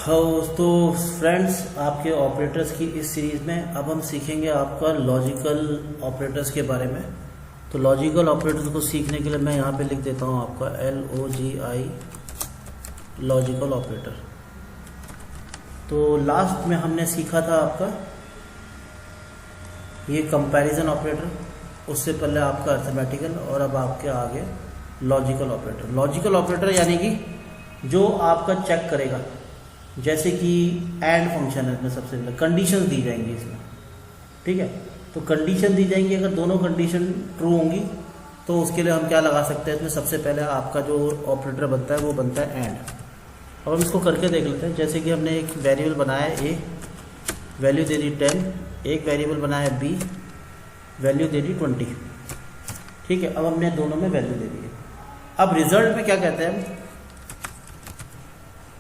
हाँ तो फ्रेंड्स, आपके ऑपरेटर्स की इस सीरीज़ में अब हम सीखेंगे आपका लॉजिकल ऑपरेटर्स के बारे में। तो लॉजिकल ऑपरेटर्स को सीखने के लिए मैं यहाँ पे लिख देता हूँ आपका LOGI लॉजिकल ऑपरेटर। तो लास्ट में हमने सीखा था आपका ये कंपैरिजन ऑपरेटर, उससे पहले आपका अर्थमेटिकल, और अब आपके आगे लॉजिकल ऑपरेटर। लॉजिकल ऑपरेटर यानी कि जो आपका चेक करेगा, जैसे कि एंड फंक्शन है, इसमें सबसे पहले कंडीशन दी जाएंगी इसमें, ठीक है। तो कंडीशन दी जाएंगी, अगर दोनों कंडीशन ट्रू होंगी तो उसके लिए हम क्या लगा सकते हैं इसमें, सबसे पहले आपका जो ऑपरेटर बनता है वो बनता है एंड। अब हम इसको करके देख लेते हैं। जैसे कि हमने एक वेरिएबल बनाया है ए, वैल्यू दे दी 10, एक वेरिएबल बनाया है बी, वैल्यू दे दी 20, ठीक है। अब हमने दोनों में वैल्यू दे दी है। अब रिजल्ट में क्या कहते हैं,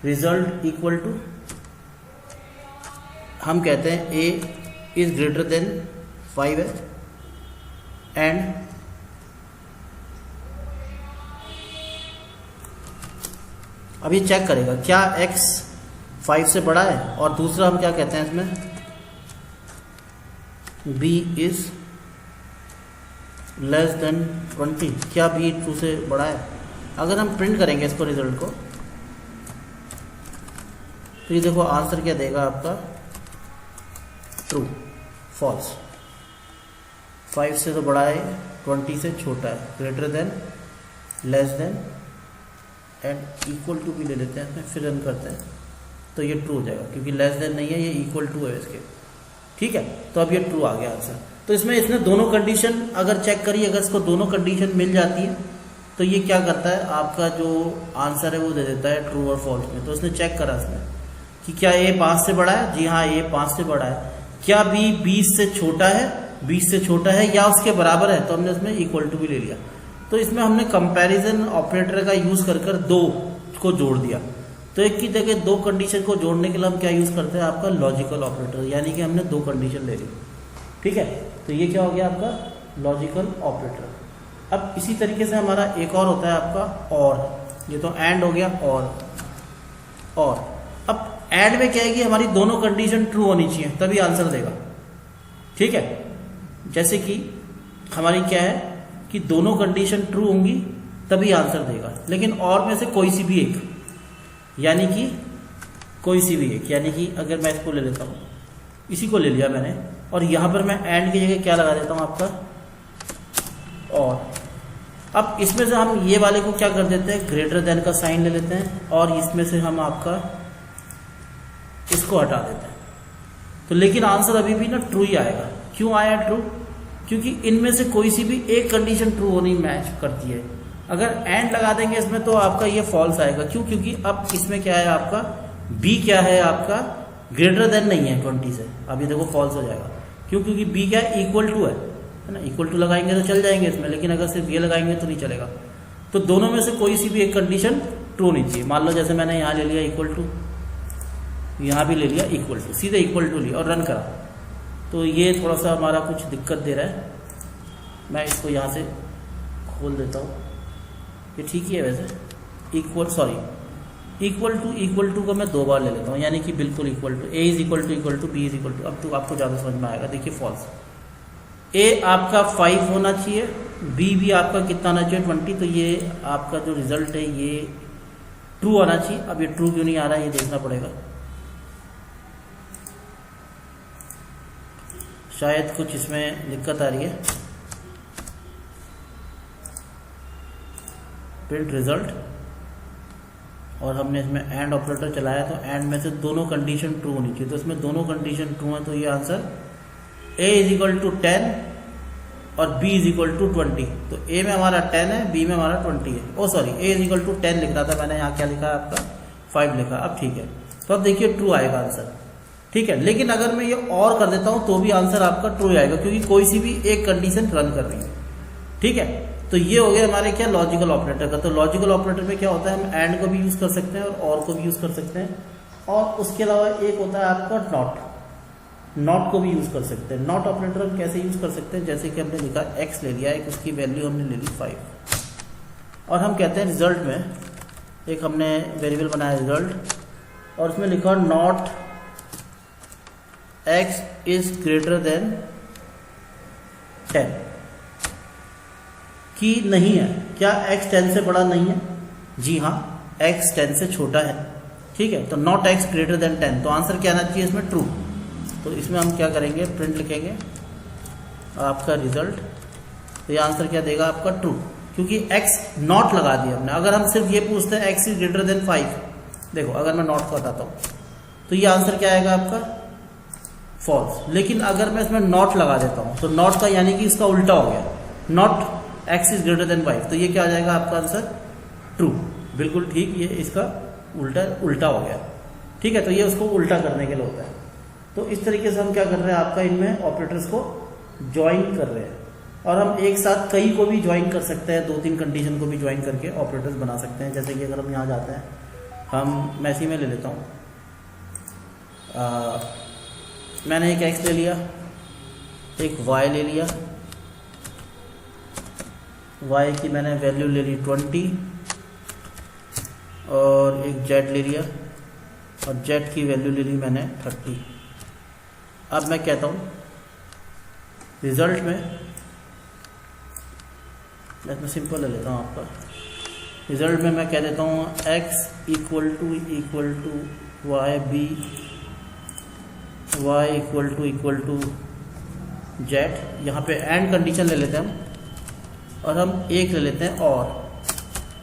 रिजल्ट इक्वल टू, हम कहते हैं ए इज ग्रेटर देन 5 है, एंड अब ये चेक करेगा क्या x 5 से बड़ा है, और दूसरा हम क्या कहते हैं इसमें, b इज लेस देन 20, क्या b 2 से बड़ा है। अगर हम प्रिंट करेंगे इसको, रिजल्ट को, तो ये देखो आंसर क्या देगा आपका, ट्रू, फॉल्स। 5 से तो बड़ा है, 20 से छोटा है, greater than, less than and equal to भी ले लेते हैं इसमें, फिर रन करते हैं तो ये ट्रू हो जाएगा, क्योंकि लेस देन नहीं है, ये इक्वल टू है इसके, ठीक है। तो अब ये ट्रू आ गया आंसर। तो इसमें इसने दोनों कंडीशन अगर चेक करी, अगर इसको दोनों कंडीशन मिल जाती है तो ये क्या करता है, आपका जो आंसर है वो दे देता है ट्रू और फॉल्स में। तो इसने चेक करा इसमें कि क्या ए 5 से बड़ा है, जी हाँ ए 5 से बड़ा है। क्या बी 20 से छोटा है, 20 से छोटा है या उसके बराबर है, तो हमने इसमें इक्वल टू भी ले लिया। तो इसमें हमने कंपैरिजन ऑपरेटर का यूज कर कर दो को जोड़ दिया। तो एक की जगह दो कंडीशन को जोड़ने के लिए हम क्या यूज करते हैं, आपका लॉजिकल ऑपरेटर, यानी कि हमने दो कंडीशन ले ली, ठीक है। तो ये क्या हो गया आपका लॉजिकल ऑपरेटर। अब इसी तरीके से हमारा एक और होता है आपका और, ये तो एंड हो गया और अब एंड में क्या है कि हमारी दोनों कंडीशन ट्रू होनी चाहिए तभी आंसर देगा, ठीक है। जैसे कि हमारी क्या है कि दोनों कंडीशन ट्रू होंगी तभी आंसर देगा, लेकिन और में से कोई सी भी एक, यानी कि कोई सी भी एक, यानी कि अगर मैं इसको ले लेता हूं, इसी को ले लिया मैंने, और यहां पर मैं एंड की जगह क्या लगा देता हूं आपका और। अब इसमें से हम ये वाले को क्या कर देते हैं, ग्रेटर देन का साइन ले लेते हैं, और इसमें से हम आपका इसको हटा देते हैं। तो लेकिन आंसर अभी भी ना ट्रू ही आएगा। क्यों आया ट्रू, क्योंकि इनमें से कोई सी भी एक कंडीशन ट्रू होनी मैच करती है। अगर एंड लगा देंगे इसमें तो आपका ये फॉल्स आएगा। क्यों, क्योंकि अब इसमें क्या है आपका बी क्या है, आपका ग्रेटर देन नहीं है 20 से, अभी देखो फॉल्स हो जाएगा। क्यों, क्योंकि बी क्या है, इक्वल टू है ना, इक्वल टू लगाएंगे तो चल जाएंगे इसमें, लेकिन अगर सिर्फ ये लगाएंगे तो नहीं चलेगा। तो दोनों में से कोई सी भी एक कंडीशन ट्रू नहीं चाहिए। मान लो जैसे मैंने यहाँ ले लिया इक्वल टू, यहाँ भी ले लिया इक्वल टू, सीधे इक्वल टू लिया और रन करा, तो ये थोड़ा सा हमारा कुछ दिक्कत दे रहा है। मैं इसको यहाँ से खोल देता हूँ, ये ठीक ही है वैसे। इक्वल टू को मैं दो बार ले लेता हूँ, यानी कि बिल्कुल equal to, A is equal to B is equal to. अब तो आपको ज़्यादा समझ में आएगा। देखिए फॉल्स, ए आपका 5 होना चाहिए, बी भी आपका कितना आना चाहिए 20, तो ये आपका जो रिजल्ट है ये ट्रू आना चाहिए। अब ये ट्रू क्यों नहीं आ रहा है ये देखना पड़ेगा, शायद कुछ इसमें दिक्कत आ रही है। प्रिंट रिजल्ट, और हमने इसमें एंड ऑपरेटर चलाया, तो एंड में से दोनों कंडीशन ट्रू होनी चाहिए। तो इसमें दोनों कंडीशन ट्रू है, तो ये answer a is equal to 10 और b इज इक्वल टू 20। तो a में हमारा 10 है, b में हमारा 20 है। Oh sorry, a is equal to 10 लिख रहा था मैंने, यहाँ क्या लिखा है आपका 5 लिखा। अब ठीक है, तो अब देखिए ट्रू आएगा आंसर, ठीक है। लेकिन अगर मैं ये और कर देता हूं तो भी आंसर आपका ट्रू आएगा, क्योंकि कोई सी भी एक कंडीशन रन कर रही है, ठीक है। तो ये हो गया हमारे क्या लॉजिकल ऑपरेटर का। तो लॉजिकल ऑपरेटर में क्या होता है, हम एंड को भी यूज कर सकते हैं और को भी यूज कर सकते हैं, और उसके अलावा एक होता है आपका नॉट को भी यूज कर सकते हैं। नॉट ऑपरेटर हम कैसे यूज कर सकते हैं, जैसे कि हमने लिखा x ले लिया, एक उसकी वैल्यू हमने ले ली 5, और हम कहते हैं रिजल्ट में एक हमने वेरिएबल बनाया रिजल्ट, और उसमें लिखा not x is greater than 10 कि नहीं है। क्या x 10 से बड़ा नहीं है? जी हाँ, x 10 से छोटा है। ठीक है, तो नॉट x ग्रेटर देन 10, तो आंसर क्या आना चाहिए इसमें? ट्रू। तो इसमें हम क्या करेंगे, प्रिंट लिखेंगे आपका रिजल्ट, तो ये आंसर क्या देगा आपका? ट्रू, क्योंकि x नॉट लगा दिया हमने। अगर हम सिर्फ ये पूछते हैं x इज ग्रेटर देन 5, देखो अगर मैं नॉट को हटाता हूँ तो ये आंसर क्या आएगा आपका? फॉल्स। लेकिन अगर मैं इसमें नॉट लगा देता हूँ तो नॉट का यानी कि इसका उल्टा हो गया, not x is greater than 5, तो ये क्या आ जाएगा आपका आंसर? ट्रू। बिल्कुल ठीक, ये इसका उल्टा हो गया। ठीक है, तो ये उसको उल्टा करने के लिए होता है। तो इस तरीके से हम क्या कर रहे हैं, आपका इनमें ऑपरेटर्स को ज्वाइन कर रहे हैं, और हम एक साथ कई को भी ज्वाइन कर सकते हैं, 2-3 कंडीशन को भी ज्वाइन करके ऑपरेटर्स बना सकते हैं। जैसे कि अगर हम यहाँ जाते हैं, हम मैसी में ले लेता हूँ, मैंने एक x ले लिया, एक y ले लिया, y की मैंने वैल्यू ले ली 20, और एक z ले लिया, और z की वैल्यू ले ली मैंने 30। अब मैं कहता हूँ रिजल्ट में, मैं सिंपल ले लेता हूँ आपका, रिजल्ट में मैं कह देता हूँ x equal to y, b y equal to z। यहाँ पे एंड कंडीशन ले लेते हैं हम, और हम एक ले लेते हैं और,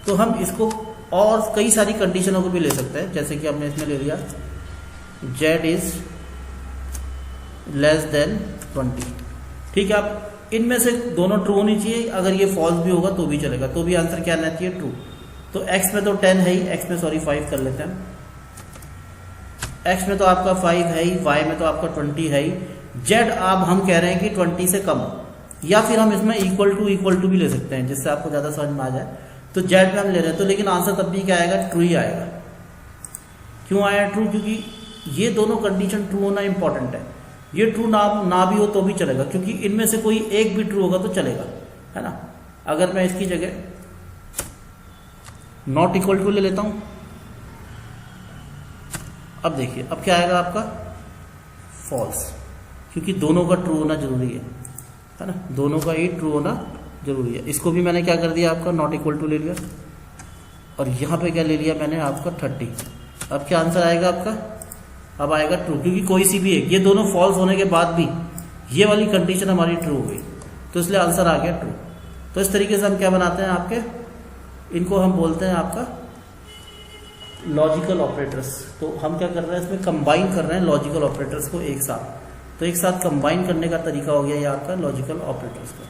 तो हम इसको और कई सारी कंडीशनों को भी ले सकते हैं। जैसे कि हमने इसमें ले लिया z इज लेस देन 20। ठीक है, आप इनमें से दोनों ट्रू होनी चाहिए, अगर ये फॉल्स भी होगा तो भी चलेगा, तो भी आंसर क्या आना चाहिए? ट्रू। तो x में तो 10 है ही, x में 5 कर लेते हैं, x में तो आपका 5 है ही, y में तो आपका 20 है ही, z आप हम कह रहे हैं कि 20 से कम, या फिर हम इसमें इक्वल टू भी ले सकते हैं, जिससे आपको ज़्यादा समझ में आ जाए। तो z में हम ले रहे हैं, तो लेकिन आंसर तब भी क्या आएगा? ट्रू ही आएगा। क्यों आया ट्रू? क्योंकि ये दोनों कंडीशन ट्रू होना इंपॉर्टेंट है। ये ट्रू ना भी हो तो भी चलेगा, क्योंकि इनमें से कोई एक भी ट्रू होगा तो चलेगा, है ना। अगर मैं इसकी जगह नॉट इक्वल टू ले लेता हूं, अब देखिए अब क्या आएगा आपका? फॉल्स, क्योंकि दोनों का ट्रू होना जरूरी है ना, दोनों का ही ट्रू होना जरूरी है। इसको भी मैंने क्या कर दिया, आपका नॉट इक्वल टू ले लिया, और यहां पे क्या ले लिया मैंने आपका 30। अब क्या आंसर आएगा आपका? अब आएगा ट्रू, क्योंकि कोई सी भी एक, ये दोनों फॉल्स होने के बाद भी ये वाली कंडीशन हमारी ट्रू हो गई, तो इसलिए आंसर आ गया ट्रू। तो इस तरीके से हम क्या बनाते हैं आपके, इनको हम बोलते हैं आपका लॉजिकल ऑपरेटर्स। तो हम क्या कर रहे हैं, इसमें कंबाइन कर रहे हैं लॉजिकल ऑपरेटर्स को एक साथ, तो एक साथ कंबाइन करने का तरीका हो गया ये आपका लॉजिकल ऑपरेटर्स का।